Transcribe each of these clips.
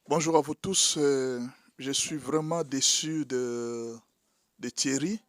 Bonjour à vous tous. Je suis vraiment déçu de Thierry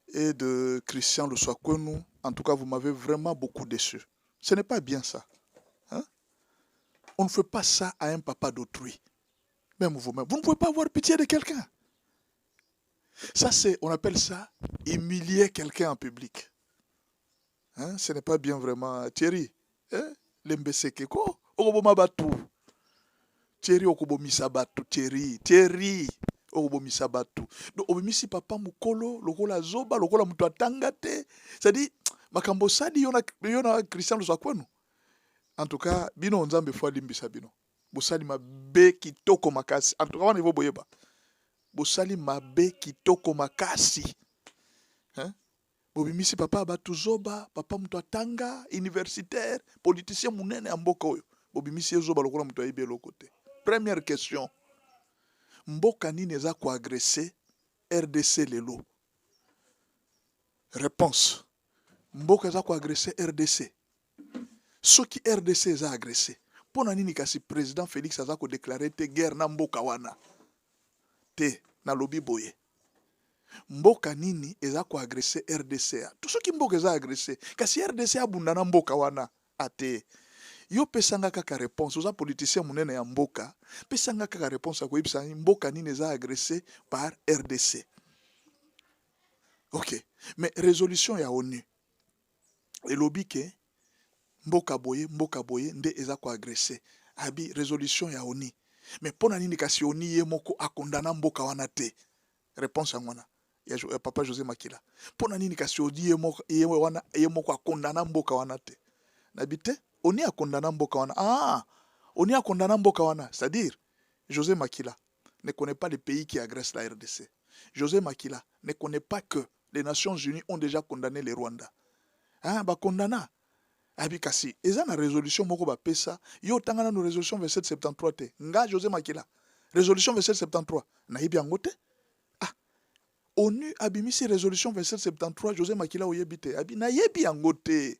et de Christian Luswakwenou. En tout cas, vous m'avez vraiment beaucoup déçu. Ce n'est pas bien ça, hein. On ne fait pas ça à un papa d'autrui. Même vous-même. Vous ne pouvez pas avoir pitié de quelqu'un. Ça, on appelle ça humilier quelqu'un en public. Hein? Ce n'est pas bien vraiment. Thierry, hein? Lembesekeko, okoboma batu. Thierry okobomisa batu. Thierry okobomisa batu. Donc obimisi papa mukolo lokola zoba lokola mutu atanga te. C'est-à-dire makambo sadi yona Christian Luswakwenou. En tout cas, bino nzambe fwa limbisa bino. Bosali mabe kitoko makasi. En tout cas, wana boyeba. Bosali mabe kitoko makasi. Hein? Bobimisi papa batu zoba, papa mutu atanga, universitaire, politicien munene ya mboka oyo. Bobimisi ye zoba lokola mutu ayibi eloko te. Première question. Mboka nini eza koagrese RDC lelo? Réponse. Mboka eza koagrese RDC. Soki RDC eza agressé. Pona nini kasi président Félix aza déclaré te guerre na mboka wana? Te na lobi boye. Mboka nini eza koagrese RDC? Tout soki mboka eza agressé. Kasi RDC abunda na mboka wana? Ate. Yo pesanga kaka réponse. Oza politicien munene ya mboka. Pesanga kaka réponse ako yebisa mboka nini eza agressé par RDC. Ok. Mais résolution ya ONU. Elobi ke mboka boye nde eza koagressé. Abi résolution ya ONU. Mais pona nini kasi ONU ye moko akondana mboka wana te? Réponse ya mwana. Ya papa José Makila. Pona nini kasi ONU ye moko akondana mboka wana te? Nabite ONU akondana mboka wana. Ah, ONU akondana mboka wana. C'est-à-dire, José Makila ne connaît pas les pays qui agressent la RDC. José Makila ne connaît pas que les Nations Unies ont déjà condamné les Rwandais. Ah, ba condamna. Abi kasi, eza na résolution moko ba pesa, yo tangana no résolution 2773 te. Nga José Makila. Résolution 2773 na yebi yango te? Ah, ONU abimisi résolution 2773 José Makila oyebi te. Abi na yebi yango te.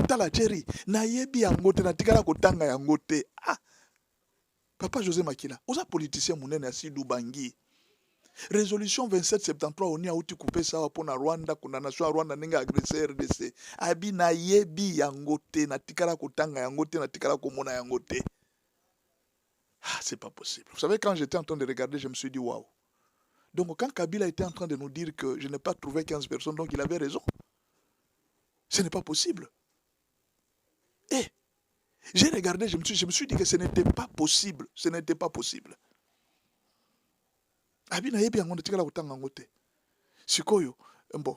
Tala Thierry, na yebi yango te, na tikala kotanga yango te. Ah, papa José Makila, oza politicien munene ya Sidu Bangi. Résolution 2773 ONU auti couper ça pour na Rwanda, condamnation à Rwanda nenga agressé RDC. Abi na yebi yango te, na tikala kotanga yango te, na tikala komona yango te. Ah, c'est pas possible. Vous savez, quand j'étais en train de regarder, je me suis dit waouh. Donc quand Kabila était en train de nous dire que je n'ai pas trouvé 15 personnes, donc il avait raison. Ce n'est pas possible. Et j'ai regardé, je me suis dit que ce n'était pas possible. Ce n'était pas possible. Abi na yebi yango te, tikala kotanga yango te. Sikoyo, bon,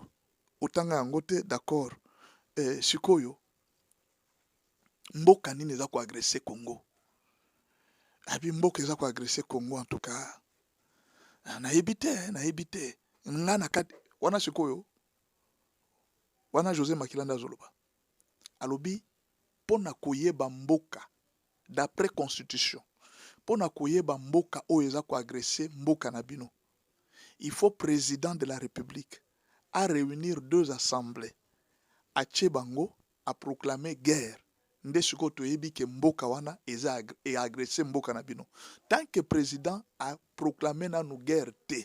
otanga yango te, d'accord. Sikoyo, mboka nini eza koagrese Congo? Abi mboka eza koagrese Congo en tout cas. Nayebi te. Nga na kati wana sikoyo. Wana José Makila azoloba. Alobi pona koyeba mboka d'après constitution. Pona koyeba mboka oyo eza koagrese mboka na bino. Il faut président de la République à réunir deux assemblées. A Tchebango a proclamé guerre. Nde siko toyebi ke mboka wana eza agressé mboka na bino. Tant que président a proclamé nanu guerre te,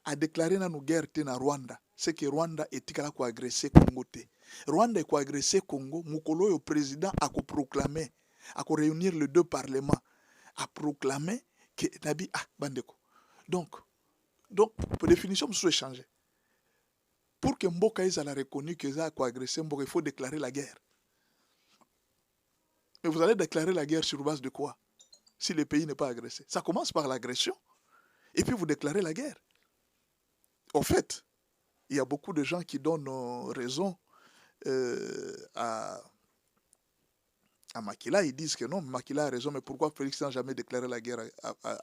a déclaré nanu guerre te na Rwanda, c'est que Rwanda etikala ko agressé Congo te. Rwanda est ko agressé Congo, mukolo yo président a ko proclamer, a ko réunir les deux parlements, a proclamé que nabi bandeko. Donc pour définition nous changer. Pour que Mboka ait reconnu que ça a agressé Mboka, il faut déclarer la guerre. Mais vous allez déclarer la guerre sur base de quoi? Si le pays n'est pas agressé. Ça commence par l'agression. Et puis vous déclarez la guerre. En fait, il y a beaucoup de gens qui donnent raison à Makila. Ils disent que non, Makila a raison, mais pourquoi Félix n'a jamais déclaré la guerre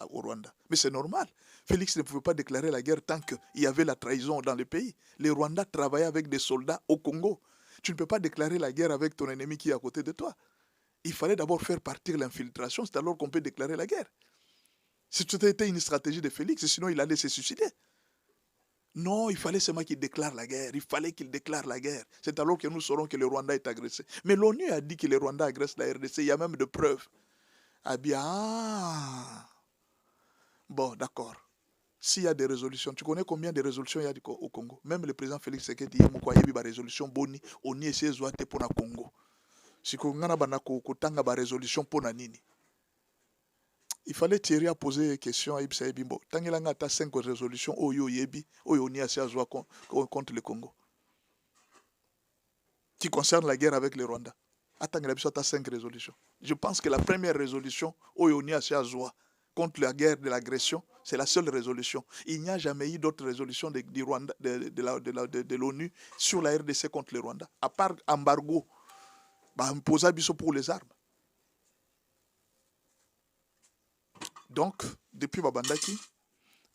au Rwanda? Mais c'est normal. Félix ne pouvait pas déclarer la guerre tant qu'il y avait la trahison dans le pays. Les Rwandais travaillaient avec des soldats au Congo. Tu ne peux pas déclarer la guerre avec ton ennemi qui est à côté de toi. Il fallait d'abord faire partir l'infiltration, c'est alors qu'on peut déclarer la guerre. Si c'était une stratégie de Félix, sinon il allait se suicider. Non, il fallait seulement qu'il déclare la guerre. Il fallait qu'il déclare la guerre. C'est alors que nous saurons que le Rwanda est agressé. Mais l'ONU a dit que le Rwanda agresse la RDC. Il y a même de preuves. Ah bien, bon, d'accord. S'il y a des résolutions, tu connais combien de résolutions il y a au Congo? Même le président Félix Tshisekedi, il y a une résolution boni, on y essaie de pour le Congo. Si on a une résolution pour la nini. Il fallait Thierry à poser une question à Ibsa Ebimbo. Tant qu'il a 5 résolutions, Oyo Yebi, Oyo ni assez à jouer contre le Congo. Qui concerne la guerre avec le Rwanda. Attends, il a 5 résolutions. Je pense que la première résolution, Oyo ni assez à jouer contre la guerre de l'agression, c'est la seule résolution. Il n'y a jamais eu d'autres résolutions de l'ONU sur la RDC contre le Rwanda. À part embargo, imposer biso pour les armes. Donc, depuis Babandaki,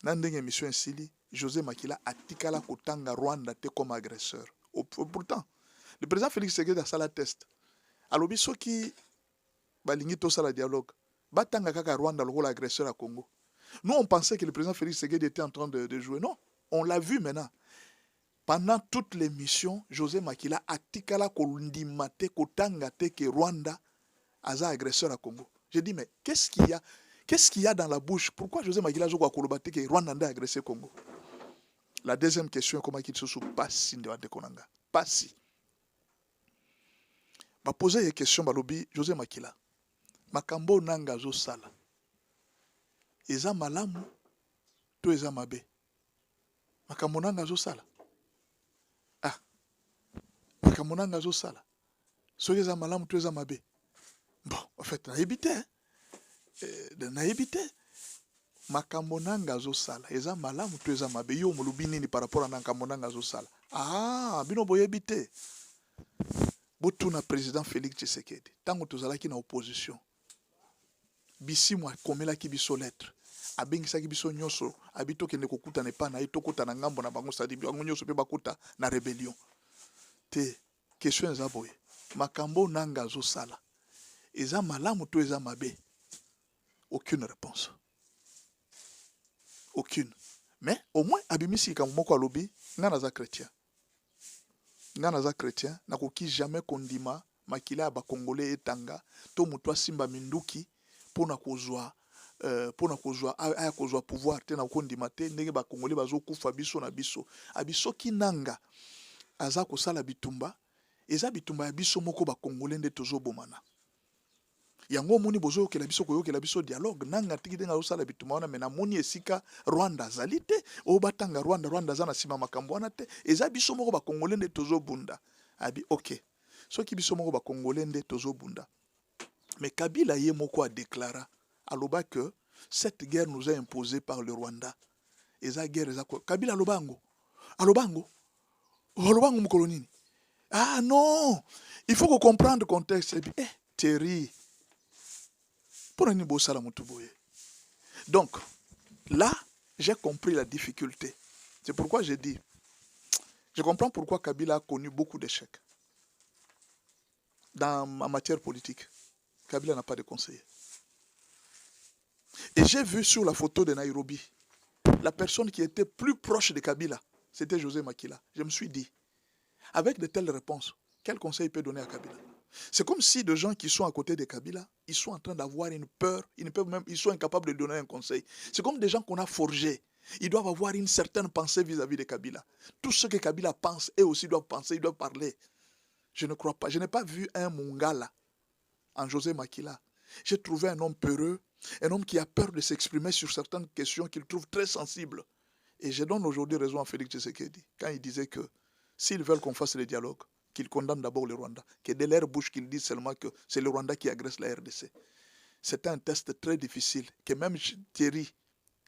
dans une émission ici, José Makila a tikala kotanga Rwanda comme agresseur. Pourtant, le président Félix Tshisekedi a fait la test. Alors, biso qui balingi to sala dialogue, batanga kaka Rwanda le rôle agresseur à Congo. Nous, on pensait que le président Félix Tshisekedi était en train de jouer. Non, on l'a vu maintenant. Pendant toutes les missions, José Makila a tikala kolundimate kotanga te que Rwanda a agresseur à Congo. J'ai dit, mais qu'est-ce qu'il y a? Qu'est-ce qu'il y a dans la bouche? Pourquoi José Makila joue à Kolobate que Rwanda a agressé Congo? La deuxième question, comment il se passe de Konanga? Pas si. Je poser une question balobi José Makila. Makambo nanga zo sala. Eza malamu to eza mabe. Makambo nanga zo sala. Ah. Makambo nanga zo sala. So eza malamu to eza mabe. Bon, en fait, na évité. Na évité. Makambo nanga zo sala. Eza malamu to eza mabe. Yo mulubi nini par rapport à makambo nanga zo sala. Ah, bino boyebite. Botuna président Félix Tshisekedi. Tango tozalaki na opposition. Bisi mwa komelaki biso lettre. Abengisaki biso nyonso. Abito kende kokuta ne pa na ye tokota na ngambo na bango sadi bango nyonso pe bakuta na rébellion. Te question eza boye. Makambo nanga zo sala. Eza malamu to eza mabe. Aucune réponse. Aucune. Mais au moins abimisi kamoko alobi ngana za chrétien. Ngana za chrétien nakoki jamais kondima makila ba congolais etanga to mutwa simba minduki pona kozwa aya kozwa pouvoir te na kondima te ndenge ba congolais bazo kufa biso na biso abiso kinanga aza kosala bitumba eza bitumba ya biso moko ba congolais nde tozo bomana yango moni bozo ke la biso koyo ke la biso dialogue nanga tiki denga osala bitumba wana mena moni esika Rwanda zalite o batanga Rwanda za na sima makambo wana te eza biso moko ba congolais nde tozo bunda abi OK soki biso moko ba congolais nde tozo bunda mais Kabila ye moko a déclaré aloba que cette guerre nous est imposée par le Rwanda eza guerre eza Kabila alobango mukolo nini ah non il faut qu'on comprendre le contexte Thierry donc, là, j'ai compris la difficulté. C'est pourquoi j'ai dit, je comprends pourquoi Kabila a connu beaucoup d'échecs. En matière politique, Kabila n'a pas de conseiller. Et j'ai vu sur la photo de Nairobi, la personne qui était plus proche de Kabila, c'était José Makila. Je me suis dit, avec de telles réponses, quel conseil il peut donner à Kabila? C'est comme si des gens qui sont à côté de Kabila, ils sont en train d'avoir une peur, ils sont incapables de donner un conseil. C'est comme des gens qu'on a forgés. Ils doivent avoir une certaine pensée vis-à-vis de Kabila. Tout ce que Kabila pense, eux aussi doivent penser, ils doivent parler. Je ne crois pas. Je n'ai pas vu un Mongala en José Makila. J'ai trouvé un homme peureux, un homme qui a peur de s'exprimer sur certaines questions qu'il trouve très sensibles. Et je donne aujourd'hui raison à Félix Tshisekedi, quand il disait que s'ils veulent qu'on fasse le dialogue, qu'ils condamnent d'abord le Rwanda, que de leur bouche qu'ils disent seulement que c'est le Rwanda qui agresse la RDC. C'était un test très difficile, que même Thierry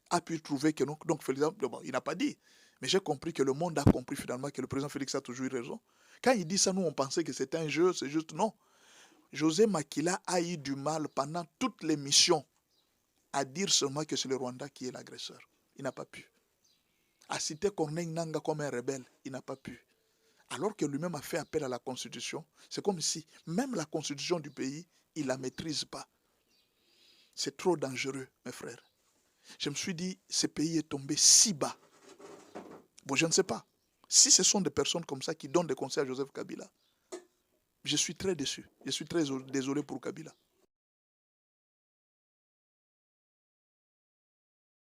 a pu trouver que non. Donc, bon, il n'a pas dit, mais j'ai compris que le monde a compris finalement que le président Félix a toujours eu raison. Quand il dit ça, nous, on pensait que c'était un jeu, c'est juste non. José Makila a eu du mal pendant toutes les missions à dire seulement que c'est le Rwanda qui est l'agresseur. Il n'a pas pu. À citer Corneille Nanga comme un rebelle, il n'a pas pu. Alors que lui-même a fait appel à la Constitution, c'est comme si même la Constitution du pays, il ne la maîtrise pas. C'est trop dangereux, mes frères. Je me suis dit, ce pays est tombé si bas. Bon, je ne sais pas. Si ce sont des personnes comme ça qui donnent des conseils à Joseph Kabila, je suis très déçu. Je suis très désolé pour Kabila.